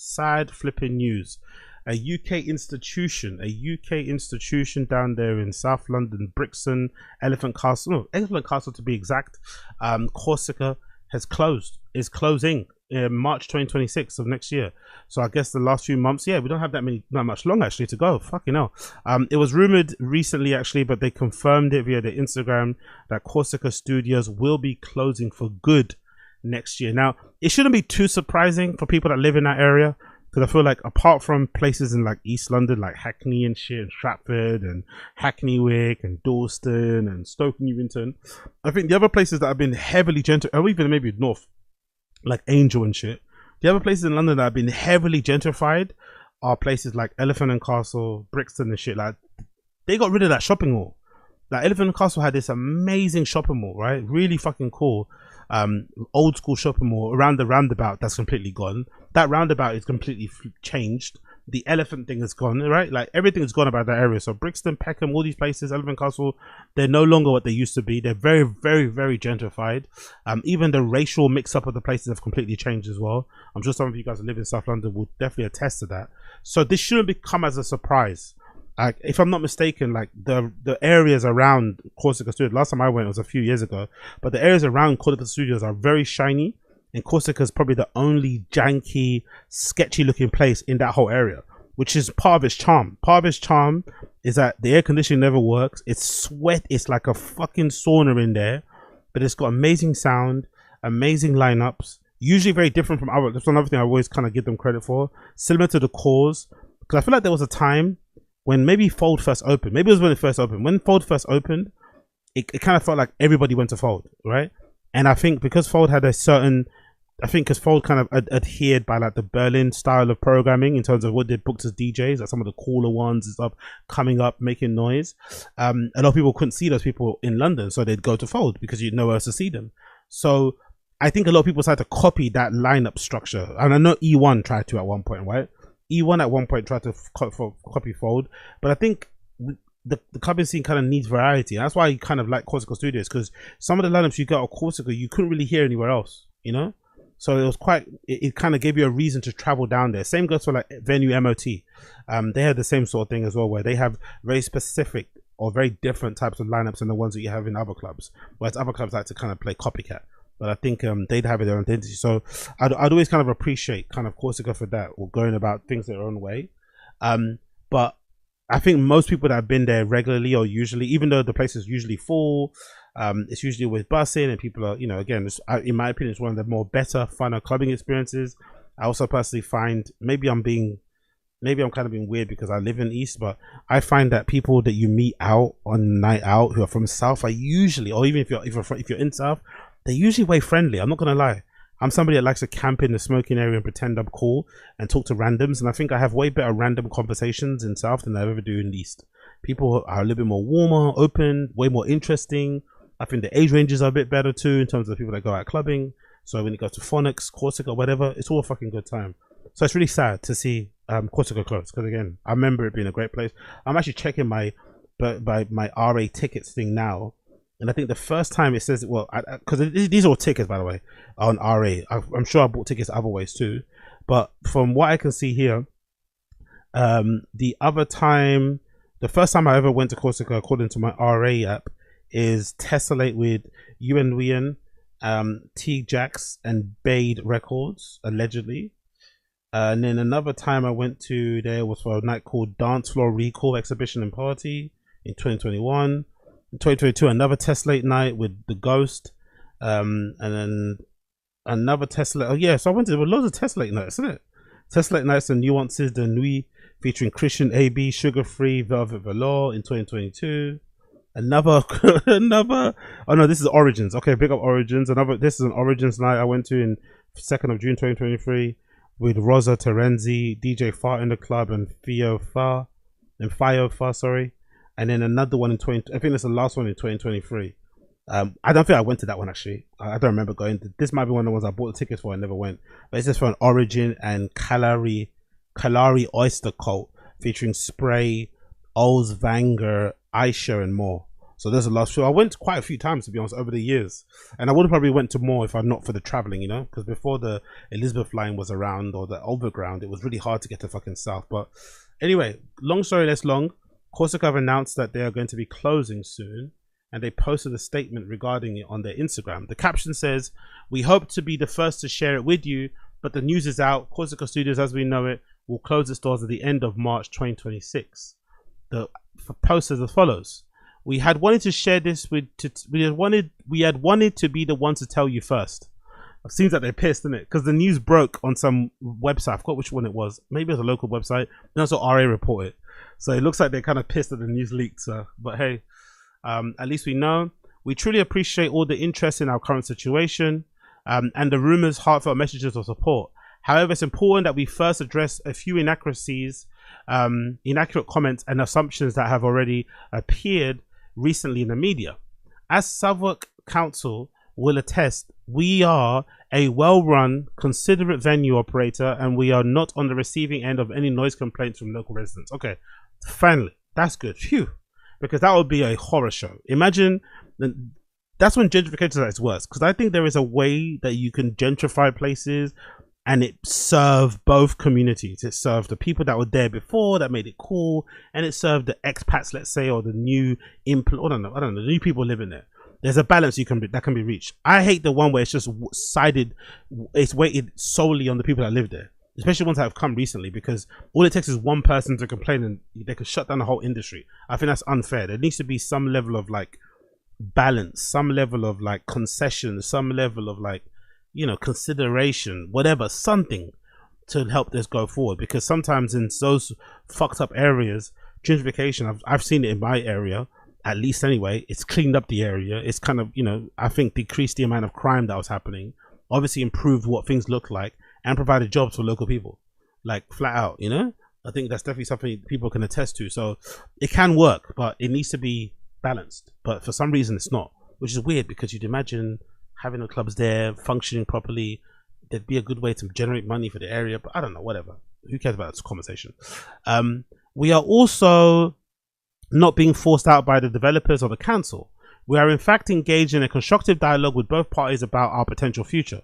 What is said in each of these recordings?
sad flipping news. A UK institution down there in South London, Brixton, Elephant Castle, no, Elephant Castle to be exact, Corsica has closed, is closing in March 2026 of next year. So I guess the last few months, yeah, we don't have that much long actually to go. Fucking hell. It was rumored recently actually, but they confirmed it via their Instagram that Corsica Studios will be closing for good next year. Now, it shouldn't be too surprising for people that live in that area, because I feel like apart from places in like East London, like Hackney and shit, and Stratford and Hackney Wick and Dalston and Stoke Newington, I think the other places that have been heavily gentrified, or even maybe North, like Angel and shit, the other places in London that have been heavily gentrified are places like Elephant and Castle, Brixton and shit. Like, they got rid of that shopping mall. Like, Elephant and Castle had this amazing shopping mall, right? Really fucking cool. Old school shopping mall around the roundabout that's completely gone. That roundabout is completely changed. The elephant thing is gone, right? Like, everything is gone about that area. So Brixton, Peckham, all these places, Elephant Castle, they're no longer what they used to be. They're very, very, very gentrified. Even the racial mix-up of the places have completely changed as well. I'm sure some of you guys who live in South London will definitely attest to that. So this shouldn't come as a surprise. If I'm not mistaken, like the areas around Corsica Studios, last time I went, it was a few years ago, but the areas around Corsica Studios are very shiny, and Corsica is probably the only janky, sketchy looking place in that whole area, which is part of its charm. Part of its charm is that the air conditioning never works. It's sweat. It's like a fucking sauna in there, but it's got amazing sound, amazing lineups, usually very different from our, that's another thing I always kind of give them credit for, similar to the Cause, because I feel like there was a time when maybe Fold first opened, maybe it was when it first opened. When Fold first opened, it kind of felt like everybody went to Fold, right? And I think because Fold had a certain, I think because Fold kind of adhered by like the Berlin style of programming in terms of what they booked as DJs, like some of the cooler ones and stuff coming up, making noise. A lot of people couldn't see those people in London, so they'd go to Fold because you'd nowhere else to see them. So I think a lot of people started to copy that lineup structure. And I know E1 tried to at one point, right? E1 at one point tried to copy Fold, but I think the clubbing scene kind of needs variety. And that's why you kind of like Corsica Studios, because some of the lineups you got at Corsica you couldn't really hear anywhere else, you know. So it was quite, it kind of gave you a reason to travel down there. Same goes for like Venue MOT. They had the same sort of thing as well, where they have very specific or very different types of lineups than the ones that you have in other clubs, whereas other clubs like to kind of play copycat. But I think they'd have their own identity. So I'd always kind of appreciate kind of Corsica for that, or going about things their own way. But I think most people that have been there regularly or usually, even though the place is usually full, it's usually with busing and people are, you know, again, in my opinion, it's one of the more better, funner clubbing experiences. I also personally find, maybe I'm kind of being weird because I live in East, but I find that people that you meet out on night out who are from South are usually, or even if you're in South, they're usually way friendly. I'm not gonna lie. I'm somebody that likes to camp in the smoking area and pretend I'm cool and talk to randoms, and I think I have way better random conversations in South than I ever do in East. People are a little bit more warmer, open, way more interesting. I think the age ranges are a bit better too in terms of people that go out clubbing. So when it goes to Phonics, Corsica, whatever, it's all a fucking good time. So it's really sad to see Corsica close, because again, I remember it being a great place. I'm actually checking my RA tickets thing now. And I think the first time it says, well, because these are all tickets, by the way, on RA. I'm sure I bought tickets other ways too. But from what I can see here, the first time I ever went to Corsica, according to my RA app, is Tessellate with Ewan Wian, T Jax, and Bade Records, allegedly. And then another time I went to there was for a night called Dance Floor Recall Exhibition and Party in 2021. In 2022, another Tessellate night with The Ghost, and then another Tessellate. Oh yeah, so I went to, there were loads of Tessellate nights, isn't it? Tessellate nights and Nuances de Nuit featuring Christian AB, Sugar Free, Velvet Velour in 2022. Another, oh no, this is Origins. Okay, big up Origins. This is an Origins night I went to in 2nd of June 2023 with Rosa Terenzi, DJ Far in the Club, and Fio Fa, sorry. And then another one in I think that's the last one in 2023. I don't think I went to that one actually. I don't remember going to, this might be one of the ones I bought the tickets for and never went. But it's just for an Origin and Kalari Oyster Cult featuring Spray, Oz Vanger, Aisha, and more. So there's a last few. I went quite a few times, to be honest, over the years, and I would have probably went to more if I'm not for the traveling, you know, because before the Elizabeth line was around, or the overground, it was really hard to get to fucking south. But anyway, long story less long, Corsica have announced that they are going to be closing soon, and they posted a statement regarding it on their Instagram. The caption says, "We hope to be the first to share it with you, but the news is out. Corsica Studios, as we know it, will close its doors at the end of March 2026. The post is as follows: "We had wanted to share this with. We had wanted to be the one to tell you first." It seems like they're pissed, isn't it? Because the news broke on some website. I forgot which one it was. Maybe it was a local website. And also RA reported. So it looks like they're kind of pissed that the news leaked. So, but hey, at least we know. We truly appreciate all the interest in our current situation and the rumors, heartfelt messages of support. However, it's important that we first address a few inaccuracies, inaccurate comments and assumptions that have already appeared recently in the media. As Southwark Council will attest, we are a well-run, considerate venue operator, and we are not on the receiving end of any noise complaints from local residents. Okay, finally, that's good. Phew, because that would be a horror show. Imagine, that's when gentrification is at its worst, because I think there is a way that you can gentrify places and it served both communities. It served the people that were there before, that made it cool, and it served the expats, let's say, or the new I don't know, the new people living there. There's a balance that can be reached. I hate the one where it's just it's weighted solely on the people that live there, especially ones that have come recently, because all it takes is one person to complain and they can shut down the whole industry. I think that's unfair. There needs to be some level of like balance, some level of like concession, some level of like, you know, consideration, whatever, something to help this go forward. Because sometimes in those fucked up areas, gentrification, I've seen it in my area, at least anyway, it's cleaned up the area. It's kind of, you know, I think decreased the amount of crime that was happening, obviously improved what things look like, and provided jobs for local people, like flat out, you know. I think that's definitely something people can attest to. So it can work, but it needs to be balanced. But for some reason it's not, which is weird, because you'd imagine having the clubs there functioning properly, there'd be a good way to generate money for the area. But I don't know, whatever, who cares about this conversation. We are also not being forced out by the developers or the council. We are in fact engaged in a constructive dialogue with both parties about our potential future.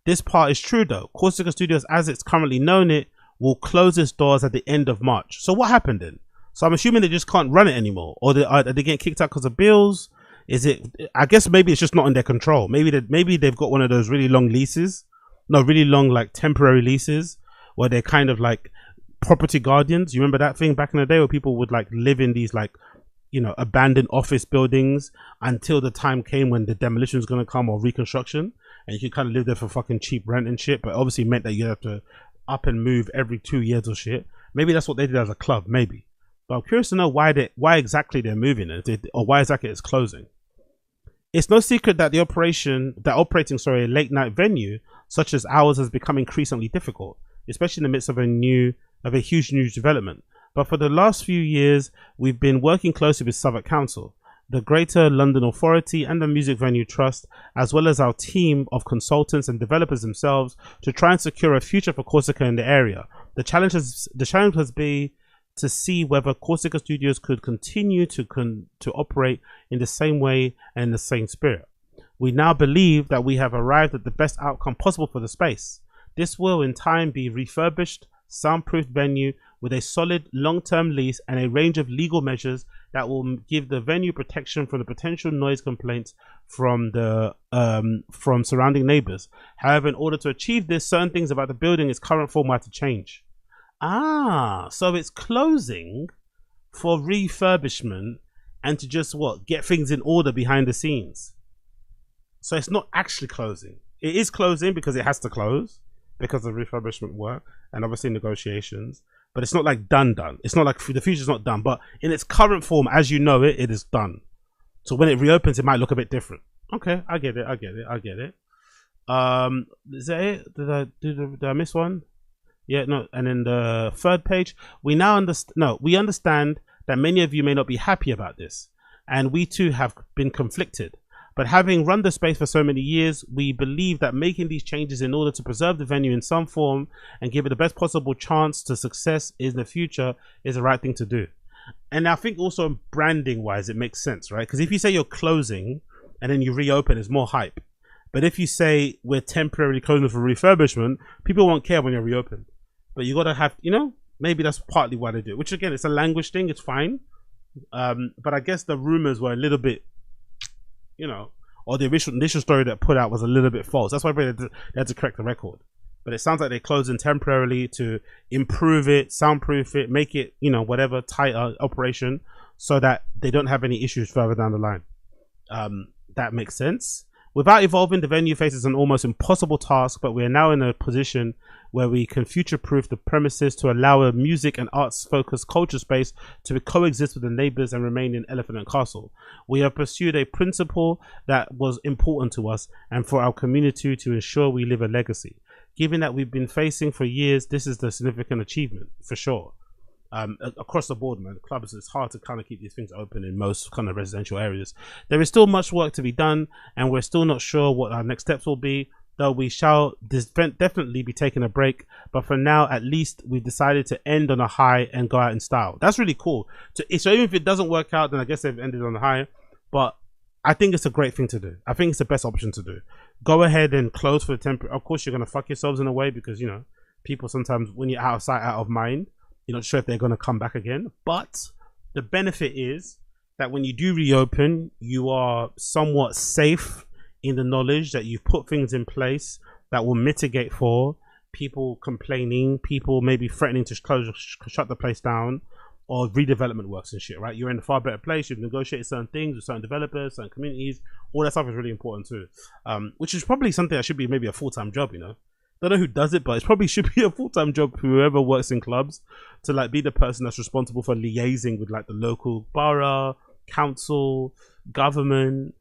This part is true though. Corsica Studios, as it's currently known it, will close its doors at the end of March. So what happened then? So I'm assuming they just can't run it anymore, or are they getting kicked out because of bills? Is it, I guess maybe it's just not in their control. Maybe they've got one of those really long leases, no, really long like temporary leases, where they're kind of like property guardians. You remember that thing back in the day where people would like live in these like, you know, abandoned office buildings until the time came when the demolition is going to come, or reconstruction, and you could kind of live there for fucking cheap rent and shit, but obviously meant that you have to up and move every 2 years or shit. Maybe that's what they did as a club, maybe. But I'm curious to know why exactly they're moving it, or why exactly it's closing. It's no secret that operating a late night venue such as ours has become increasingly difficult, especially in the midst of a huge new development. But for the last few years, we've been working closely with Southwark Council, the Greater London Authority, and the Music Venue Trust, as well as our team of consultants and developers themselves, to try and secure a future for Corsica in the area. The challenge has been to see whether Corsica Studios could continue to operate in the same way and in the same spirit. We now believe that we have arrived at the best outcome possible for the space. This will in time be refurbished, soundproofed venue with a solid long-term lease and a range of legal measures that will give the venue protection from the potential noise complaints from surrounding neighbors. However, in order to achieve this, certain things about the building, its current form, had to change. So it's closing for refurbishment and to just get things in order behind the scenes. So it's not actually closing. It is closing because it has to close because of refurbishment work and obviously negotiations, but it's not like done. It's not like the future's not done, but in its current form, as you know it, it is done. So when it reopens, it might look a bit different. Okay, I get it. Is that it? Did I miss one? Yeah, no. And then the third page, we understand that many of you may not be happy about this, and we too have been conflicted. But having run the space for so many years, we believe that making these changes in order to preserve the venue in some form and give it the best possible chance to success in the future is the right thing to do. And I think also branding wise, it makes sense, right? Because if you say you're closing and then you reopen, it's more hype. But if you say we're temporarily closing for refurbishment, people won't care when you're reopened. But you gotta have, maybe that's partly why they do it. Which again, it's a language thing. It's fine. But I guess the rumors were a little bit, or the initial story that put out was a little bit false. That's why they had to correct the record. But it sounds like they're closing temporarily to improve it, soundproof it, make it, whatever tighter operation, so that they don't have any issues further down the line. That makes sense. Without evolving, the venue faces an almost impossible task, but we are now in a position where we can future-proof the premises to allow a music and arts-focused culture space to coexist with the neighbours and remain in Elephant and Castle. We have pursued a principle that was important to us and for our community to ensure we leave a legacy. Given that we've been facing for years, this is the significant achievement, for sure. Across the board, man, clubs, it's hard to kind of keep these things open in most kind of residential areas. There is still much work to be done, and we're still not sure what our next steps will be, though we shall definitely be taking a break. But for now, at least, we've decided to end on a high and go out in style. That's really cool. So even if it doesn't work out, then I guess they've ended on a high. But I think it's a great thing to do. I think it's the best option to do. Go ahead and close for the temporary. Of course, you're going to fuck yourselves in a way because, people sometimes, when you're out of sight, out of mind, you're not sure if they're going to come back again. But the benefit is that when you do reopen, you are somewhat safe in the knowledge that you've put things in place that will mitigate for people complaining, people maybe threatening to shut the place down, or redevelopment works and shit, right? You're in a far better place. You've negotiated certain things with certain developers, certain communities. All that stuff is really important too. Which is probably something that should be maybe a full-time job, Don't know who does it, but it probably should be a full-time job for whoever works in clubs to like be the person that's responsible for liaising with like the local borough, council, government,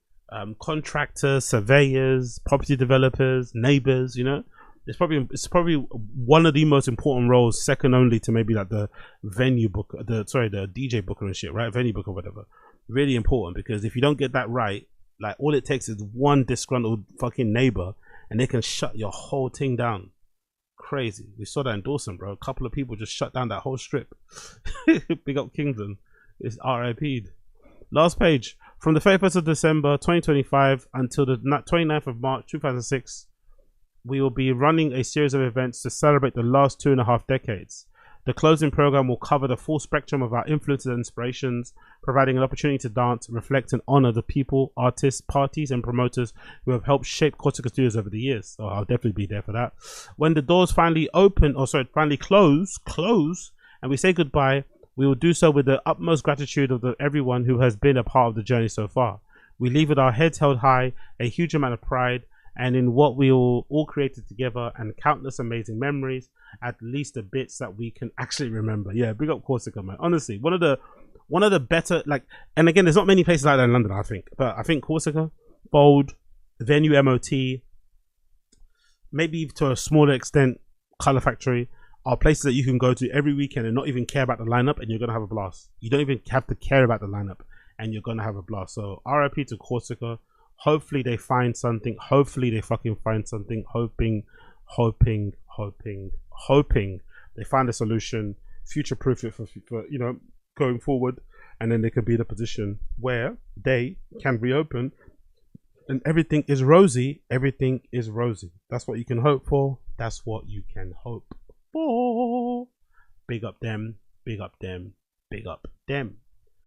contractors, surveyors, property developers, neighbors. It's probably one of the most important roles, second only to maybe like the venue book, the DJ booker and shit, right? Venue booker, whatever. Really important, because if you don't get that right, like all it takes is one disgruntled fucking neighbor and they can shut your whole thing down. Crazy. We saw that in Dawson, bro. A couple of people just shut down that whole strip. Big up Kingston. It's RIP'd. Last page. From the 31st of December 2025 until the 29th of March 2006, we will be running a series of events to celebrate the last 2.5 decades. The closing program will cover the full spectrum of our influences and inspirations, providing an opportunity to dance, reflect, and honor the people, artists, parties, and promoters who have helped shape Corsica Studios over the years. So I'll definitely be there for that. When the doors finally close, and we say goodbye, we will do so with the utmost gratitude of everyone who has been a part of the journey so far. We leave with our heads held high, a huge amount of pride, and in what we all created together, and countless amazing memories, at least the bits that we can actually remember. Yeah, big up Corsica, man. Honestly, one of the better, like, and again, there's not many places like that in London, I think, but I think Corsica, Bold, Venue MOT, maybe to a smaller extent, Colour Factory, are places that you can go to every weekend and not even care about the lineup, and you're gonna have a blast. You don't even have to care about the lineup, and you're gonna have a blast. So RIP to Corsica. Hopefully they find something. Hopefully they fucking find something. Hoping they find a solution, future-proof it for going forward, and then they can be in a position where they can reopen and everything is rosy. Everything is rosy. That's what you can hope for. That's what you can hope for. Big up them. Big up them. Big up them.